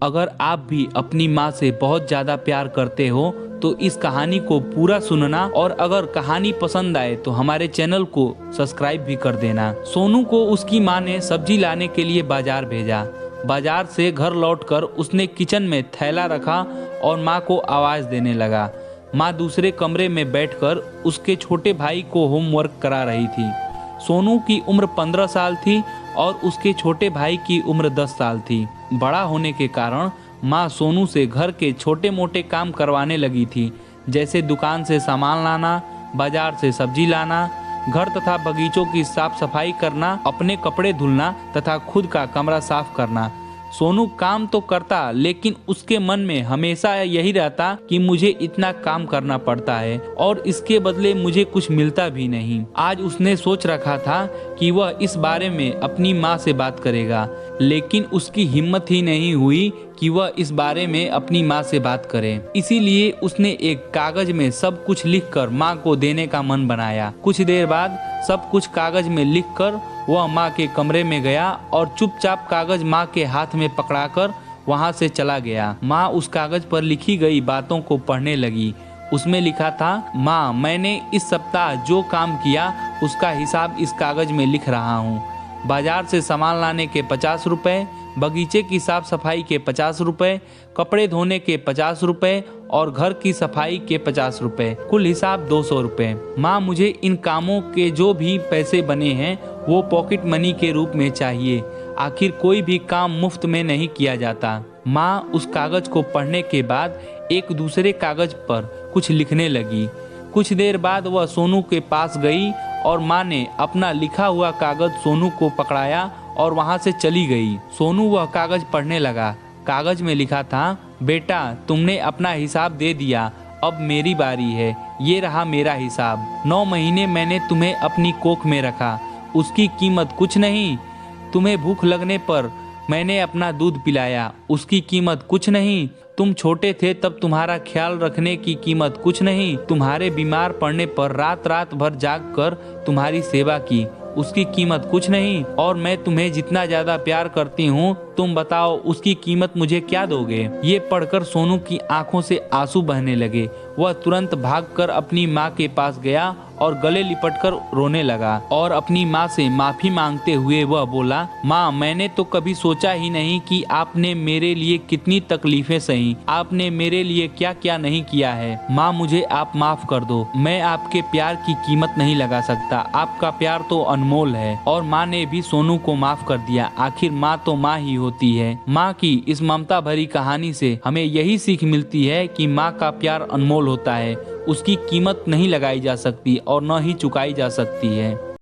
अगर आप भी अपनी माँ से बहुत ज़्यादा प्यार करते हो तो इस कहानी को पूरा सुनना, और अगर कहानी पसंद आए तो हमारे चैनल को सब्सक्राइब भी कर देना। सोनू को उसकी माँ ने सब्जी लाने के लिए बाजार भेजा। बाजार से घर लौटकर उसने किचन में थैला रखा और माँ को आवाज़ देने लगा। माँ दूसरे कमरे में बैठकर उसके छोटे भाई को होमवर्क करा रही थी। सोनू की उम्र 15 साल थी और उसके छोटे भाई की उम्र 10 साल थी। बड़ा होने के कारण माँ सोनू से घर के छोटे मोटे काम करवाने लगी थी, जैसे दुकान से सामान लाना, बाजार से सब्जी लाना, घर तथा बगीचों की साफ सफाई करना, अपने कपड़े धुलना तथा खुद का कमरा साफ करना। सोनू काम तो करता, लेकिन उसके मन में हमेशा यही रहता कि मुझे इतना काम करना पड़ता है और इसके बदले मुझे कुछ मिलता भी नहीं। आज उसने सोच रखा था कि वह इस बारे में अपनी माँ से बात करेगा, लेकिन उसकी हिम्मत ही नहीं हुई कि वह इस बारे में अपनी माँ से बात करे। इसीलिए उसने एक कागज में सब कुछ लिखकर माँ को देने का मन बनाया। कुछ देर बाद सब कुछ कागज में लिखकर वह माँ के कमरे में गया और चुपचाप कागज माँ के हाथ में पकड़ाकर वहाँ से चला गया। माँ उस कागज पर लिखी गई बातों को पढ़ने लगी। उसमें लिखा था, माँ, मैंने इस सप्ताह जो काम किया उसका हिसाब इस कागज में लिख रहा हूँ। बाजार से सामान लाने के 50 रुपए, बगीचे की साफ सफाई के 50 रुपए, कपड़े धोने के 50 रुपए और घर की सफाई के 50 रुपए, कुल हिसाब 200 रुपए। माँ, मुझे इन कामों के जो भी पैसे बने हैं वो पॉकेट मनी के रूप में चाहिए। आखिर कोई भी काम मुफ्त में नहीं किया जाता। माँ उस कागज को पढ़ने के बाद एक दूसरे कागज पर कुछ लिखने लगी। कुछ देर बाद वह सोनू के पास गई और माँ ने अपना लिखा हुआ कागज सोनू को पकड़ाया और वहाँ से चली गई। सोनू वह कागज पढ़ने लगा। कागज में लिखा था, बेटा, तुमने अपना हिसाब दे दिया, अब मेरी बारी है। ये रहा मेरा हिसाब। 9 महीने मैंने तुम्हें अपनी कोख में रखा, उसकी कीमत कुछ नहीं। तुम्हें भूख लगने पर मैंने अपना दूध पिलाया, उसकी कीमत कुछ नहीं। तुम छोटे थे तब तुम्हारा ख्याल रखने की कीमत कुछ नहीं। तुम्हारे बीमार पड़ने पर रात रात भर जाग कर तुम्हारी सेवा की, उसकी कीमत कुछ नहीं। और मैं तुम्हें जितना ज्यादा प्यार करती हूँ, तुम बताओ उसकी कीमत मुझे क्या दोगे। ये पढ़कर सोनू की आंखों से आंसू बहने लगे। वह तुरंत भागकर अपनी माँ के पास गया और गले लिपटकर रोने लगा और अपनी माँ से माफी मांगते हुए वह बोला, माँ, मैंने तो कभी सोचा ही नहीं कि आपने मेरे लिए कितनी तकलीफें सही, आपने मेरे लिए क्या क्या नहीं किया है। माँ, मुझे आप माफ कर दो। मैं आपके प्यार की कीमत नहीं लगा सकता, आपका प्यार तो अनमोल है। और माँ ने भी सोनू को माफ कर दिया। आखिर माँ तो माँ ही होती है। माँ की इस ममता भरी कहानी से हमें यही सीख मिलती है कि माँ का प्यार अनमोल होता है, उसकी कीमत नहीं लगाई जा सकती और न ही चुकाई जा सकती है।